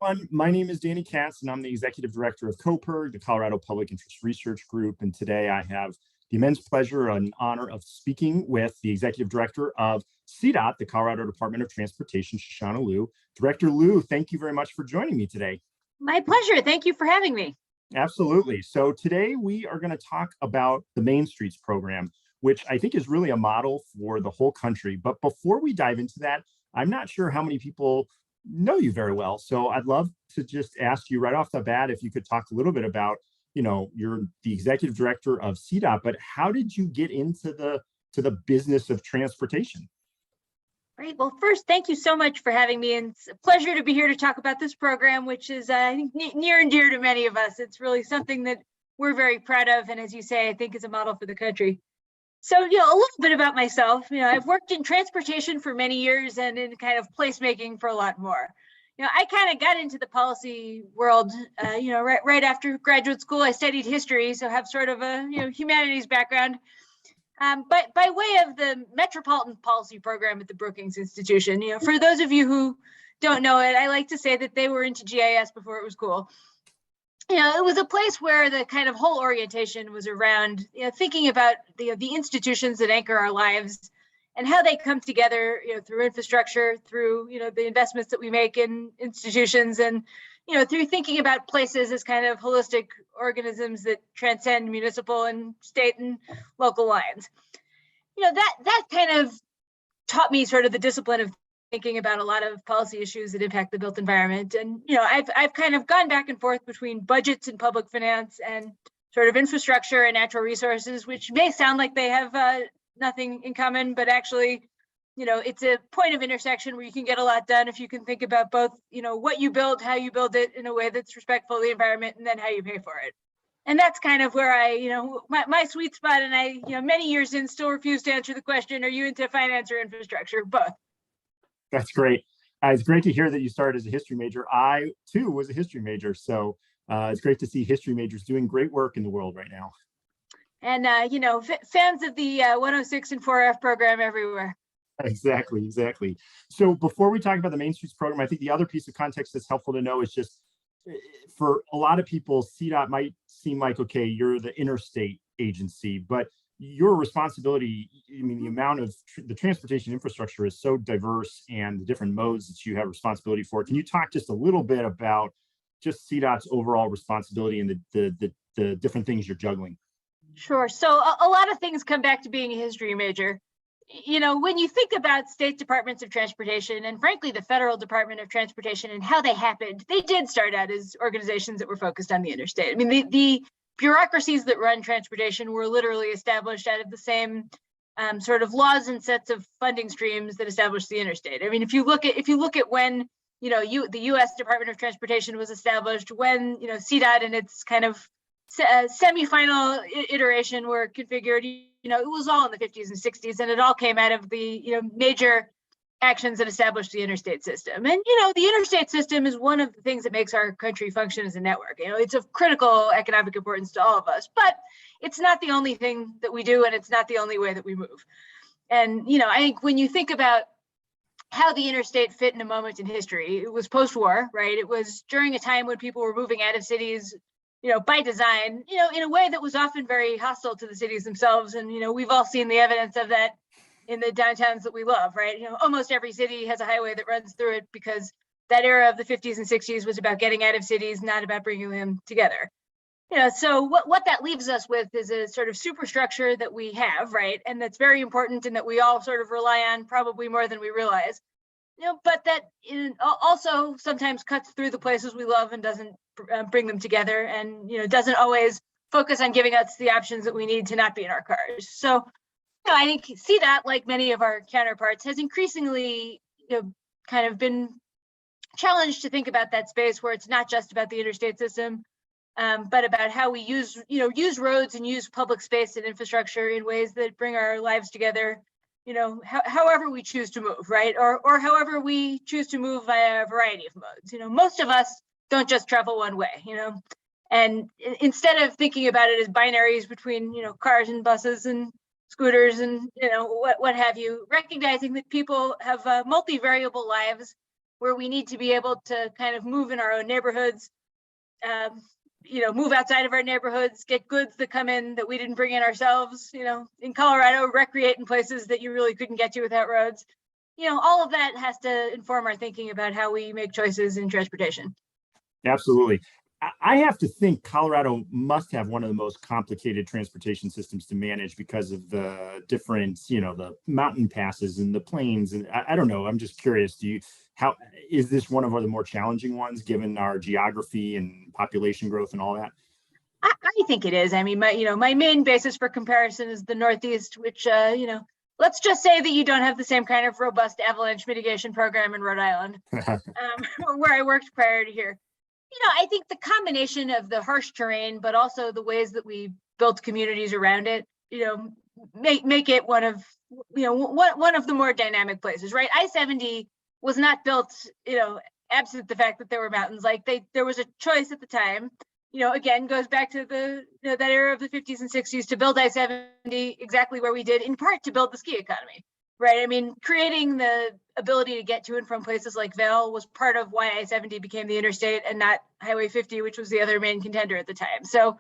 My name is Danny Katz, and I'm the Executive Director of CoPIRG, the Colorado Public Interest Research Group. And today I have the immense pleasure and honor of speaking with the Executive Director of CDOT, the Colorado Department of Transportation, Shoshana Liu. Director Liu, thank you very much for joining me today. My pleasure. Thank you for having me. Absolutely. So today we are going to talk about the Main Streets program, which I think is really a model for the whole country. But before we dive into that, I'm not sure how many people know you very well. So I'd love to just ask you right off the bat if you could talk a little bit about, you're the executive director of CDOT, but how did you get into the business of transportation? Great. Well, first, thank you so much for having me. And it's a pleasure to be here to talk about this program, which is, I think, near and dear to many of us. It's really something that we're very proud of. And as you say, I think is a model for the country. So, a little bit about myself. I've worked in transportation for many years and in kind of placemaking for a lot more. I kind of got into the policy world, right after graduate school. I studied history, so have sort of a, humanities background. But by way of the Metropolitan Policy Program at the Brookings Institution, for those of you who don't know it, I like to say that they were into GIS before it was cool. It was a place where the kind of whole orientation was around, thinking about the institutions that anchor our lives and how they come together, through infrastructure, through, the investments that we make in institutions, and, through thinking about places as kind of holistic organisms that transcend municipal and state and local lines. That kind of taught me sort of the discipline of thinking about a lot of policy issues that impact the built environment. And, I've kind of gone back and forth between budgets and public finance and sort of infrastructure and natural resources, which may sound like they have nothing in common, but actually, it's a point of intersection where you can get a lot done if you can think about both, what you build, how you build it in a way that's respectful of the environment, and then how you pay for it. And that's kind of where my sweet spot. And I, many years in, still refuse to answer the question, are you into finance or infrastructure? Both. That's great. It's great to hear that you started as a history major. I, too, was a history major. So it's great to see history majors doing great work in the world right now. And, fans of the 106 and 4F program everywhere. Exactly. So before we talk about the Main Streets program, I think the other piece of context that's helpful to know is just, for a lot of people, CDOT might seem like, okay, you're the interstate agency, but your responsibility, the amount of the transportation infrastructure is so diverse, and the different modes that you have responsibility for. Can you talk just a little bit about just CDOT's overall responsibility and the different things you're juggling? Sure. So a lot of things come back to being a history major. When you think about state departments of transportation, and frankly, the federal Department of Transportation and how they happened, they did start out as organizations that were focused on the interstate. The bureaucracies that run transportation were literally established out of the same sort of laws and sets of funding streams that established the interstate. If you look at when the U.S. Department of Transportation was established, when CDOT and its kind of semi-final iteration were configured, it was all in the 50s and 60s, and it all came out of the major actions that established the interstate system. And the interstate system is one of the things that makes our country function as a network. It's of critical economic importance to all of us, but it's not the only thing that we do, and it's not the only way that we move. And I think when you think about how the interstate fit in a moment in history, it was post-war, right? It was during a time when people were moving out of cities, by design, in a way that was often very hostile to the cities themselves. And, we've all seen the evidence of that in the downtowns that we love, right? Almost every city has a highway that runs through it, because that era of the 50s and 60s was about getting out of cities, not about bringing them together. So what that leaves us with is a sort of superstructure that we have, right? And that's very important, and that we all sort of rely on, probably more than we realize. But that also sometimes cuts through the places we love and doesn't bring them together, and doesn't always focus on giving us the options that we need to not be in our cars. So I think CDOT, like many of our counterparts, has increasingly kind of been challenged to think about that space where it's not just about the interstate system, but about how we use roads and use public space and infrastructure in ways that bring our lives together, however we choose to move, right? Or however we choose to move via a variety of modes. Most of us don't just travel one way, and instead of thinking about it as binaries between, cars and buses and scooters and, what have you, recognizing that people have multivariable lives where we need to be able to kind of move in our own neighborhoods, move outside of our neighborhoods, get goods that come in that we didn't bring in ourselves, in Colorado, recreate in places that you really couldn't get to without roads. All of that has to inform our thinking about how we make choices in transportation. Absolutely. I have to think Colorado must have one of the most complicated transportation systems to manage because of the different, the mountain passes and the plains. And I don't know. I'm just curious. How is this one of the more challenging ones given our geography and population growth and all that? I think it is. I mean, my main basis for comparison is the Northeast, which, let's just say that you don't have the same kind of robust avalanche mitigation program in Rhode Island, where I worked prior to here. I think the combination of the harsh terrain, but also the ways that we built communities around it, make it one of the more dynamic places, right? I-70 was not built, absent the fact that there were mountains. Like there was a choice at the time, again, goes back to that era of the 50s and 60s to build I-70 exactly where we did, in part to build the ski economy. Right. I mean, creating the ability to get to and from places like Vail was part of why I-70 became the interstate and not Highway 50, which was the other main contender at the time. So,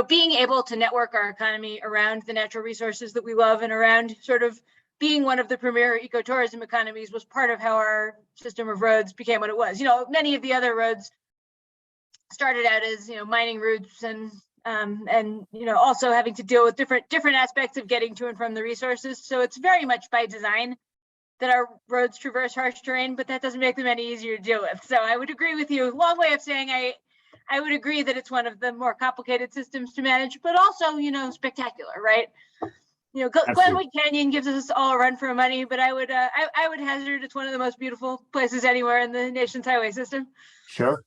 being able to network our economy around the natural resources that we love and around sort of being one of the premier ecotourism economies was part of how our system of roads became what it was. Many of the other roads started out as, mining routes and also having to deal with different aspects of getting to and from the resources. So it's very much by design that our roads traverse harsh terrain, but that doesn't make them any easier to deal with. So I would agree with you. Long way of saying I would agree that it's one of the more complicated systems to manage, but also, spectacular, right? Glenwood Canyon gives us all a run for money, but I would hazard it's one of the most beautiful places anywhere in the nation's highway system. Sure.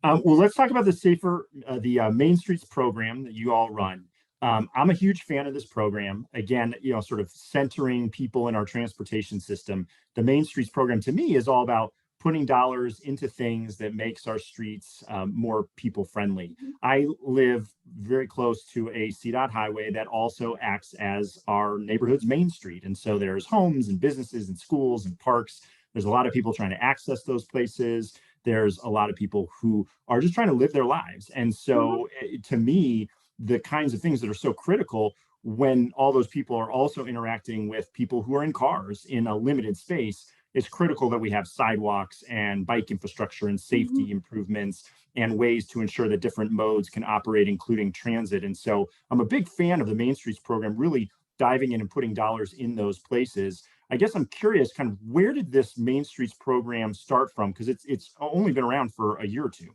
Well, let's talk about the Main Streets program that you all run. I'm a huge fan of this program. Again, sort of centering people in our transportation system. The Main Streets program to me is all about putting dollars into things that makes our streets more people friendly. I live very close to a CDOT highway that also acts as our neighborhood's main street. And so there's homes and businesses and schools and parks. There's a lot of people trying to access those places. There's a lot of people who are just trying to live their lives. And so to me, the kinds of things that are so critical when all those people are also interacting with people who are in cars in a limited space, it's critical that we have sidewalks and bike infrastructure and safety improvements and ways to ensure that different modes can operate, including transit. And so I'm a big fan of the Main Streets program, really diving in and putting dollars in those places. I guess I'm curious, kind of where did this Main Streets program start from? Because it's only been around for a year or two.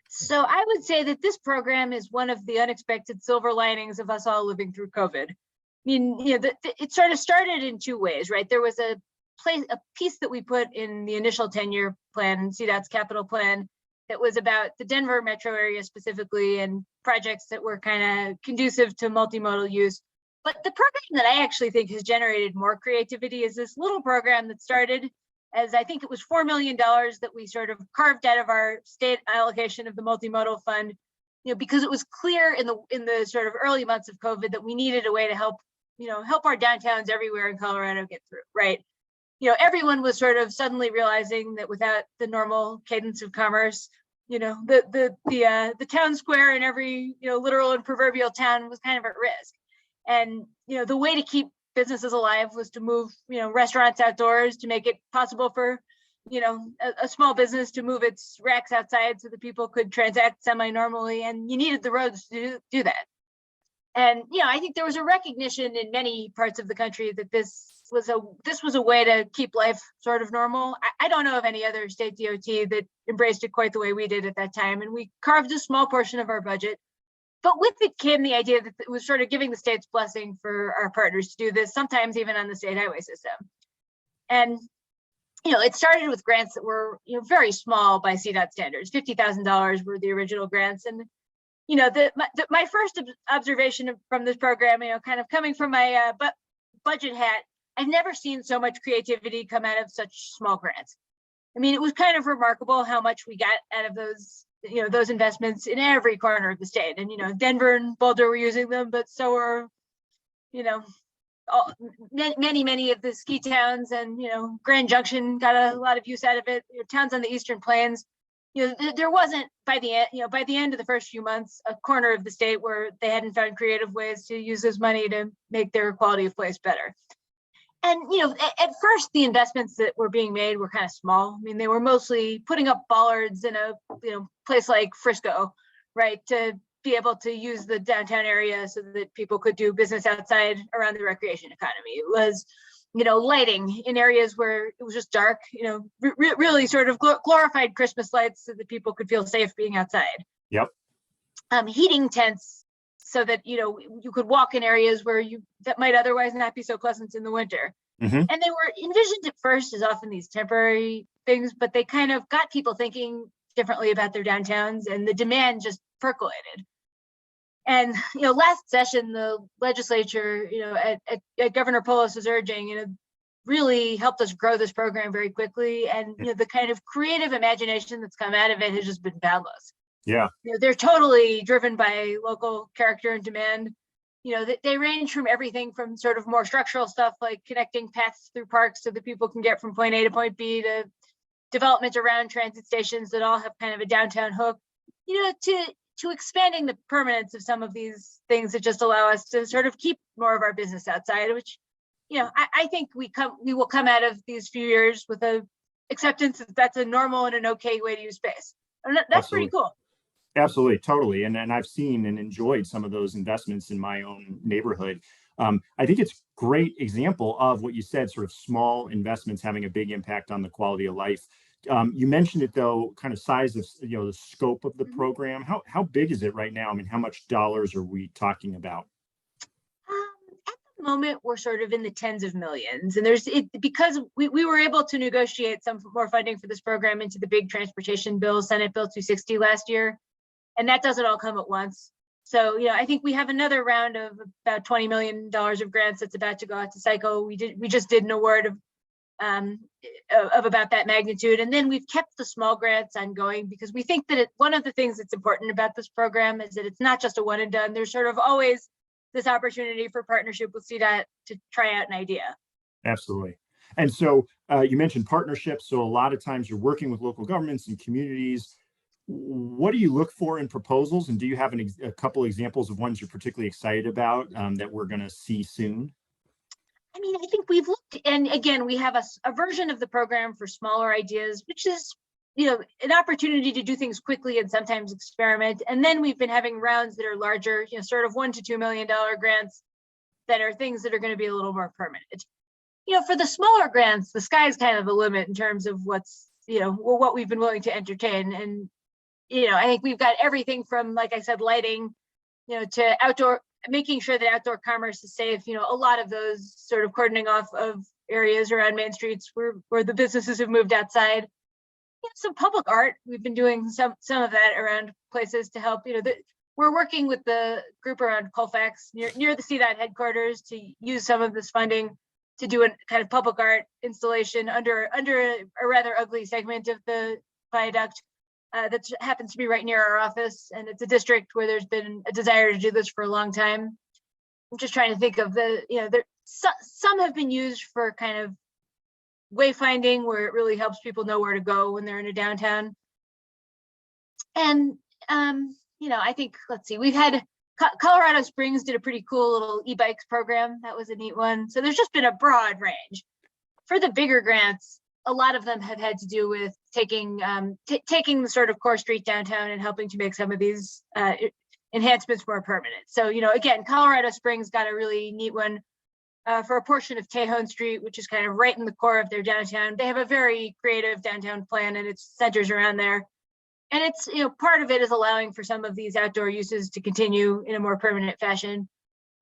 So I would say that this program is one of the unexpected silver linings of us all living through COVID. I mean, it sort of started in two ways, right? There was a piece that we put in the initial 10-year plan, CDOT's capital plan, that was about the Denver metro area specifically and projects that were kind of conducive to multimodal use. But the program that I actually think has generated more creativity is this little program that started as, I think it was $4 million that we sort of carved out of our state allocation of the multimodal fund, because it was clear in the sort of early months of COVID that we needed a way to help our downtowns everywhere in Colorado get through, right? Everyone was sort of suddenly realizing that without the normal cadence of commerce, the town square in every literal and proverbial town was kind of at risk. And the way to keep businesses alive was to move restaurants outdoors, to make it possible for a small business to move its racks outside so that people could transact semi-normally, and you needed the roads to do that. And I think there was a recognition in many parts of the country that this was a way to keep life sort of normal. I don't know of any other state DOT that embraced it quite the way we did at that time, and we carved a small portion of our budget. But with it came the idea that it was sort of giving the state's blessing for our partners to do this, sometimes even on the state highway system. And, it started with grants that were, very small by CDOT standards. $50,000 were the original grants. And, my first observation from this program, kind of coming from my budget hat, I've never seen so much creativity come out of such small grants. I mean, it was kind of remarkable how much we got out of those investments in every corner of the state. And, Denver and Boulder were using them, but so were, many of the ski towns, and Grand Junction got a lot of use out of it. Towns on the Eastern Plains, there wasn't by the end of the first few months a corner of the state where they hadn't found creative ways to use this money to make their quality of place better. And at first the investments that were being made were kind of small. I mean, they were mostly putting up bollards in a place like Frisco, right, to be able to use the downtown area so that people could do business outside around the recreation economy. It was, lighting in areas where it was just dark, really sort of glorified Christmas lights so that people could feel safe being outside. Yep. Heating tents so that, you could walk in areas where that might otherwise not be so pleasant in the winter. Mm-hmm. And they were envisioned at first as often these temporary things, but they kind of got people thinking differently about their downtowns, and the demand just percolated. And last session, the legislature, at Governor Polos's urging, really helped us grow this program very quickly. And the kind of creative imagination that's come out of it has just been boundless. Yeah. They're totally driven by local character and demand. They range from everything from sort of more structural stuff like connecting paths through parks so that people can get from point A to point B, to development around transit stations that all have kind of a downtown hook, to expanding the permanence of some of these things that just allow us to sort of keep more of our business outside, which, I think we will come out of these few years with a acceptance that that's a normal and an okay way to use space. And that's Absolutely. pretty cool. Absolutely, totally. And I've seen and enjoyed some of those investments in my own neighborhood. I think it's a great example of what you said, sort of small investments having a big impact on the quality of life. You mentioned it though, kind of size of, the scope of the program. How big is it right now? I mean, how much dollars are we talking about? At the moment, we're sort of in the tens of millions, and because we were able to negotiate some more funding for this program into the big transportation bill, Senate Bill 260 last year, and that doesn't all come at once. So, I think we have another round of about $20 million of grants that's about to go out to cycle. We just did an award of about that magnitude. And then we've kept the small grants ongoing because we think that one of the things that's important about this program is that it's not just a one and done. There's sort of always this opportunity for partnership with CDOT to try out an idea. Absolutely. And so you mentioned partnerships. So a lot of times you're working with local governments and communities. What do you look for in proposals? And do you have a couple examples of ones you're particularly excited about that we're going to see soon? I mean, I think we've looked, and again, we have a version of the program for smaller ideas, which is, an opportunity to do things quickly and sometimes experiment. And then we've been having rounds that are larger, sort of $1 to $2 million grants that are things that are going to be a little more permanent. For the smaller grants, the sky's kind of the limit in terms of what we've been willing to entertain. And, I think we've got everything from, like I said, lighting, to outdoor, making sure that outdoor commerce is safe. A lot of those sort of cordoning off of areas around main streets where the businesses have moved outside. Some public art. We've been doing some of that around places to help. We're working with the group around Colfax near the CDOT headquarters to use some of this funding to do a kind of public art installation under a rather ugly segment of the viaduct. That happens to be right near our office, and it's a district where there's been a desire to do this for a long time. I'm just trying to think of some have been used for kind of wayfinding, where it really helps people know where to go when they're in a downtown. And I think, let's see, we've had Colorado Springs did a pretty cool little e-bikes program. That was a neat one. So there's just been a broad range. For the bigger grants, a lot of them have had to do with taking the sort of core street downtown and helping to make some of these enhancements more permanent. So, again, Colorado Springs got a really neat one for a portion of Tejon Street, which is kind of right in the core of their downtown. They have a very creative downtown plan, and it centers around there. And it's, part of it is allowing for some of these outdoor uses to continue in a more permanent fashion.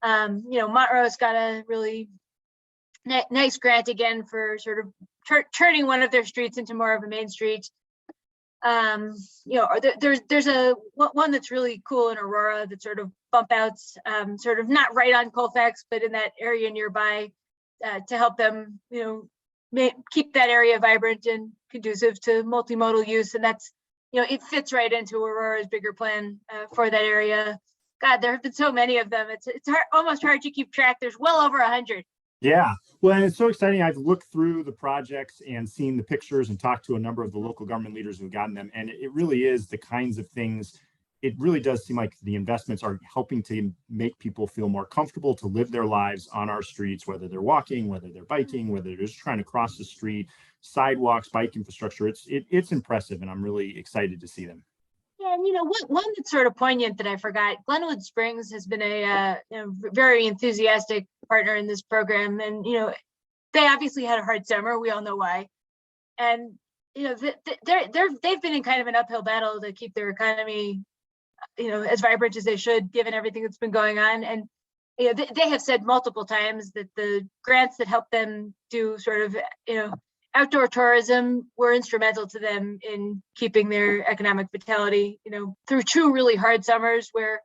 Montrose got a really nice grant again for sort of turning one of their streets into more of a main street. There's a one that's really cool in Aurora that sort of bump outs, sort of not right on Colfax, but in that area nearby, to help them, keep that area vibrant and conducive to multimodal use. And that's, it fits right into Aurora's bigger plan for that area. God, there have been so many of them. It's almost hard to keep track. There's well over 100. Yeah, well, and it's so exciting. I've looked through the projects and seen the pictures and talked to a number of the local government leaders who've gotten them. And it really is the kinds of things, it really does seem like the investments are helping to make people feel more comfortable to live their lives on our streets, whether they're walking, whether they're biking, whether they're just trying to cross the street, sidewalks, bike infrastructure. It's impressive, and I'm really excited to see them. Yeah, and one that's sort of poignant that I forgot. Glenwood Springs has been a very enthusiastic partner in this program, and they obviously had a hard summer. We all know why, and they've been in kind of an uphill battle to keep their economy, as vibrant as they should, given everything that's been going on. And they have said multiple times that the grants that help them do sort of outdoor tourism were instrumental to them in keeping their economic vitality, through two really hard summers where,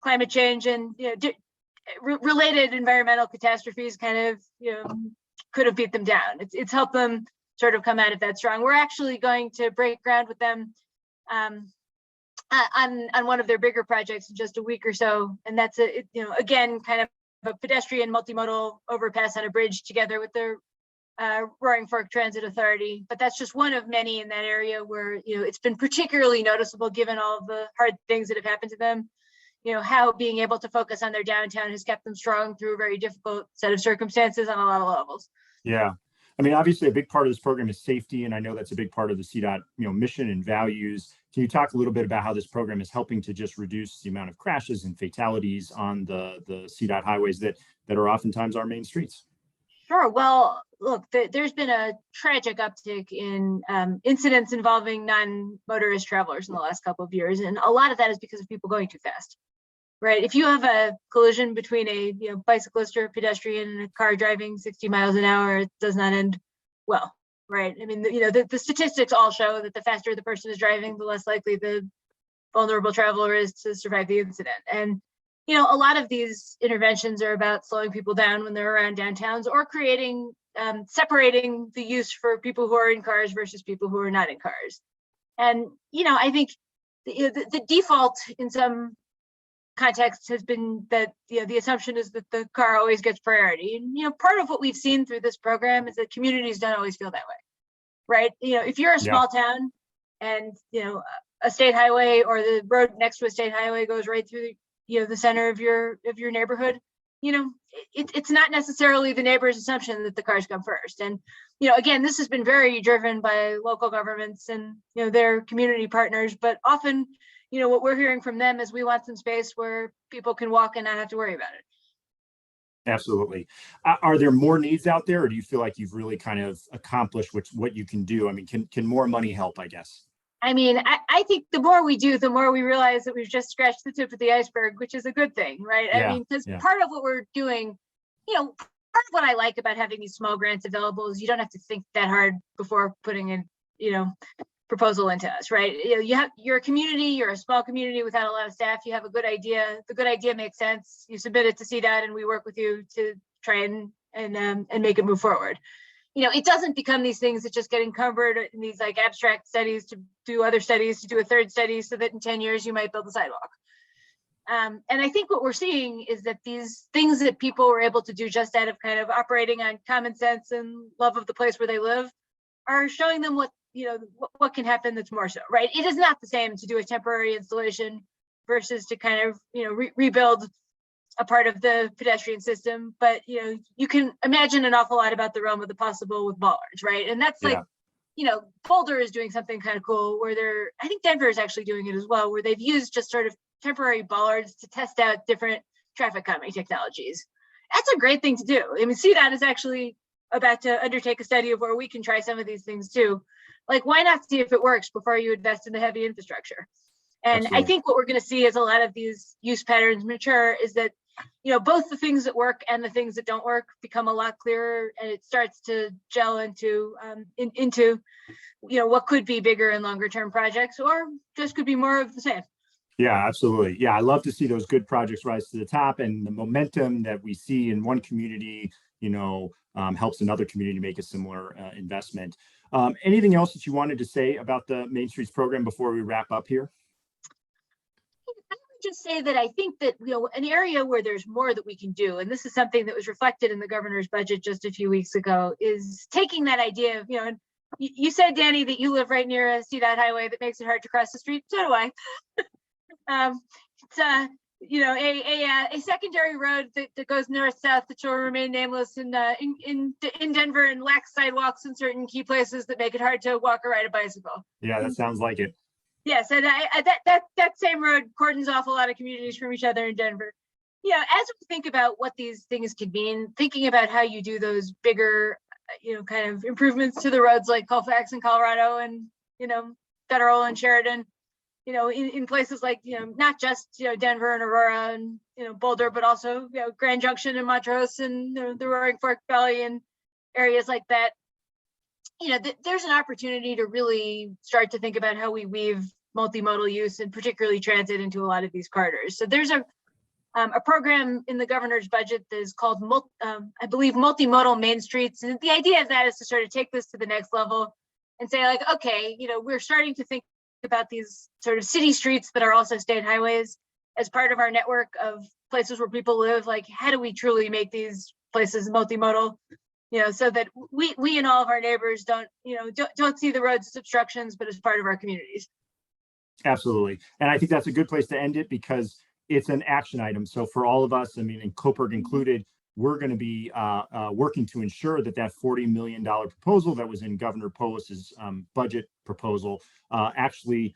climate change and, related environmental catastrophes kind of, could have beat them down. It's helped them sort of come out of that strong. We're actually going to break ground with them on one of their bigger projects in just a week or so. And that's again, kind of a pedestrian multimodal overpass on a bridge together with the Roaring Fork Transit Authority, but that's just one of many in that area where it's been particularly noticeable, given all of the hard things that have happened to them. How being able to focus on their downtown has kept them strong through a very difficult set of circumstances on a lot of levels. Yeah, I mean, obviously, a big part of this program is safety, and I know that's a big part of the CDOT mission and values. Can you talk a little bit about how this program is helping to just reduce the amount of crashes and fatalities on the CDOT highways that are oftentimes our main streets? Sure. Well, look, there's been a tragic uptick in incidents involving non-motorist travelers in the last couple of years, and a lot of that is because of people going too fast. Right? If you have a collision between a bicyclist or a pedestrian and a car driving 60 miles an hour, it does not end well. Right? I mean, the statistics all show that the faster the person is driving, the less likely the vulnerable traveler is to survive the incident. And a lot of these interventions are about slowing people down when they're around downtowns, or creating, separating the use for people who are in cars versus people who are not in cars. And, I think the default in some contexts has been that, the assumption is that the car always gets priority. And, part of what we've seen through this program is that communities don't always feel that way, right? If you're a small town and, a state highway or the road next to a state highway goes right through the center of your neighborhood, it's not necessarily the neighbor's assumption that the cars come first. And again, this has been very driven by local governments and their community partners, but often what we're hearing from them is we want some space where people can walk and not have to worry about it. Absolutely. Are there more needs out there, or do you feel like you've really kind of accomplished what you can do? I mean, can more money help, I guess? I mean, I think the more we do, the more we realize that we've just scratched the tip of the iceberg, which is a good thing, right? Yeah, I mean, because part of what we're doing, part of what I like about having these small grants available is you don't have to think that hard before putting a, proposal into us, right? You're a community, you're a small community without a lot of staff, you have a good idea, the good idea makes sense, you submit it to CDOT and we work with you to try and make it move forward. It doesn't become these things that just get encumbered in these like abstract studies to do other studies, to do a third study so that in 10 years you might build a sidewalk. And I think what we're seeing is that these things that people were able to do just out of kind of operating on common sense and love of the place where they live are showing them what can happen that's more so, right? It is not the same to do a temporary installation versus to kind of, rebuild a part of the pedestrian system, but you can imagine an awful lot about the realm of the possible with bollards, right? And that's like, Boulder is doing something kind of cool where I think Denver is actually doing it as well, where they've used just sort of temporary bollards to test out different traffic calming technologies. That's a great thing to do. I mean, CDOT is actually about to undertake a study of where we can try some of these things too. Like, why not see if it works before you invest in the heavy infrastructure? And absolutely. I think what we're going to see as a lot of these use patterns mature is that both the things that work and the things that don't work become a lot clearer, and it starts to gel into what could be bigger and longer term projects, or just could be more of the same. Yeah, absolutely. Yeah, I love to see those good projects rise to the top, and the momentum that we see in one community, helps another community make a similar investment. Anything else that you wanted to say about the Main Streets program before we wrap up here? just say that I think that, an area where there's more that we can do, and this is something that was reflected in the governor's budget just a few weeks ago, is taking that idea of, and you said, Danny, that you live right near a CDOT highway that makes it hard to cross the street. So do I. It's a secondary road that goes north-south that will remain nameless in Denver and lacks sidewalks in certain key places that make it hard to walk or ride a bicycle. Yeah, that sounds like it. Yes, and that same road cordons off a lot of communities from each other in Denver. As we think about what these things could mean, thinking about how you do those bigger, kind of improvements to the roads like Colfax and Colorado and, Federal and Sheridan, in places like, not just, Denver and Aurora and, Boulder, but also, Grand Junction and Montrose and the Roaring Fork Valley and areas like that. There's an opportunity to really start to think about how we weave multimodal use and particularly transit into a lot of these corridors. So there's a program in the governor's budget that is called, I believe, Multimodal Main Streets. And the idea of that is to sort of take this to the next level and say, like, okay, we're starting to think about these sort of city streets that are also state highways as part of our network of places where people live. Like, how do we truly make these places multimodal? So that we and all of our neighbors don't see the roads as obstructions, but as part of our communities. Absolutely. And I think that's a good place to end it because it's an action item. So for all of us, I mean, and CoPIRG included, we're going to be working to ensure that $40 million proposal that was in Governor Polis's budget proposal actually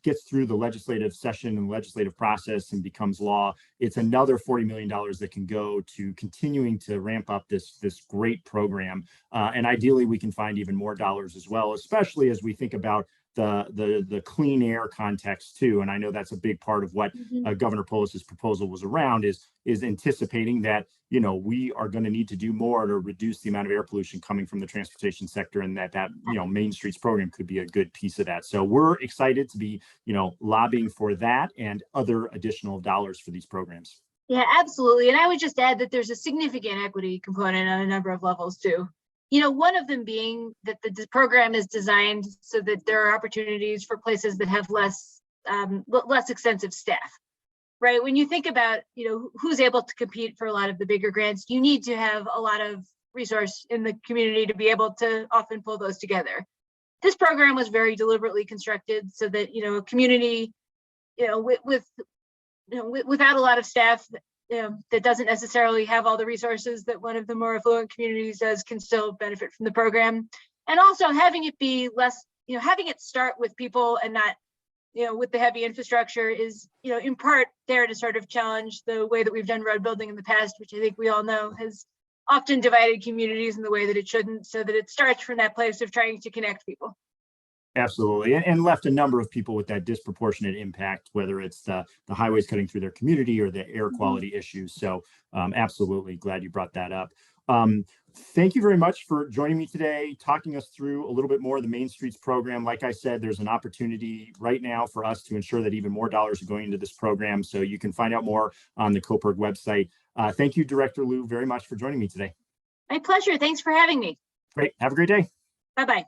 gets through the legislative session and legislative process and becomes law. It's another $40 million that can go to continuing to ramp up this great program. And ideally, we can find even more dollars as well, especially as we think about the clean air context too. And I know that's a big part of what Governor Polis's proposal was around, is anticipating that, we are going to need to do more to reduce the amount of air pollution coming from the transportation sector, and that Main Streets program could be a good piece of that. So we're excited to be, lobbying for that and other additional dollars for these programs. Yeah, absolutely. And I would just add that there's a significant equity component on a number of levels too. One of them being that the program is designed so that there are opportunities for places that have less extensive staff, right? When you think about, who's able to compete for a lot of the bigger grants, you need to have a lot of resource in the community to be able to often pull those together. This program was very deliberately constructed so that, a community, without a lot of staff, that doesn't necessarily have all the resources that one of the more affluent communities does, can still benefit from the program. And also having it be less, having it start with people and not, with the heavy infrastructure is, in part there to sort of challenge the way that we've done road building in the past, which I think we all know has often divided communities in the way that it shouldn't, so that it starts from that place of trying to connect people. Absolutely. And left a number of people with that disproportionate impact, whether it's the highways cutting through their community or the air quality issues. So absolutely glad you brought that up. Thank you very much for joining me today, talking us through a little bit more of the Main Streets program. Like I said, there's an opportunity right now for us to ensure that even more dollars are going into this program. So you can find out more on the CoPIRG website. Thank you, Director Liu, very much for joining me today. My pleasure. Thanks for having me. Great. Have a great day. Bye-bye.